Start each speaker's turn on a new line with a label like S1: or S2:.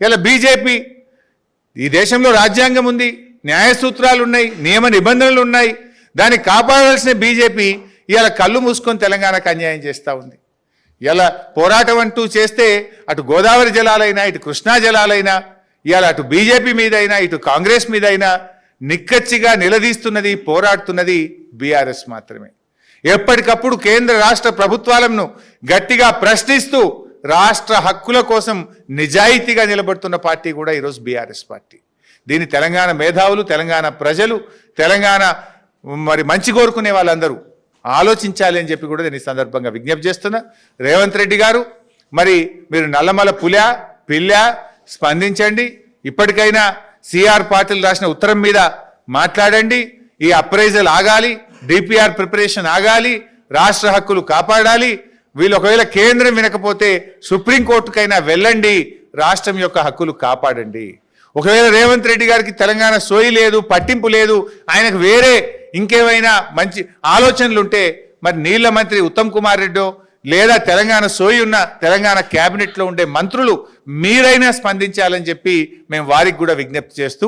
S1: ఇలా బీజేపీ ఈ దేశంలో రాజ్యాంగం ఉంది, న్యాయ సూత్రాలు ఉన్నాయి, నియమ నిబంధనలు ఉన్నాయి. దాన్ని కాపాడాల్సిన బీజేపీ ఇలా కళ్ళు మూసుకొని తెలంగాణకు అన్యాయం చేస్తూ ఉంది. ఇలా పోరాటం అంటూ చేస్తే అటు గోదావరి జలాలైనా ఇటు కృష్ణా జలాలైనా ఇవాళ అటు బీజేపీ మీదైనా ఇటు కాంగ్రెస్ మీదైనా నిక్కచ్చిగా నిలదీస్తున్నది పోరాడుతున్నది బీఆర్ఎస్ మాత్రమే. ఎప్పటికప్పుడు కేంద్ర రాష్ట్ర ప్రభుత్వాలను గట్టిగా ప్రశ్నిస్తూ రాష్ట్ర హక్కుల కోసం నిజాయితీగా నిలబడుతున్న పార్టీ కూడా ఈరోజు బీఆర్ఎస్ పార్టీ. దీన్ని తెలంగాణ మేధావులు, తెలంగాణ ప్రజలు, తెలంగాణ మరి మంచి కోరుకునే వాళ్ళందరూ ఆలోచించాలి అని చెప్పి కూడా నేను ఈ సందర్భంగా విజ్ఞప్తి చేస్తున్నా. రేవంత్ రెడ్డి గారు, మరి మీరు నల్లమల పులా పిల్లా స్పందించండి. ఇప్పటికైనా సిఆర్ పాటిల్ రాసిన ఉత్తరం మీద మాట్లాడండి. ఈ అప్రైజల్ ఆగాలి, డిపిఆర్ ప్రిపరేషన్ ఆగాలి, రాష్ట్ర హక్కులు కాపాడాలి. వీళ్ళు ఒకవేళ కేంద్రం వినకపోతే సుప్రీంకోర్టుకైనా వెళ్ళండి, రాష్ట్రం యొక్క హక్కులు కాపాడండి. ఒకవేళ రేవంత్ రెడ్డి గారికి తెలంగాణ సోయి లేదు, పట్టింపు లేదు, ఆయనకు వేరే ఇంకేమైనా మంచి ఆలోచనలు ఉంటే మరి నీళ్ల మంత్రి ఉత్తమ్ కుమార్ రెడ్డో లేదా తెలంగాణ సోయి ఉన్న తెలంగాణ క్యాబినెట్లో ఉండే మంత్రులు మీరైనా స్పందించాలని చెప్పి మేము వారికి కూడా విజ్ఞప్తి చేస్తూ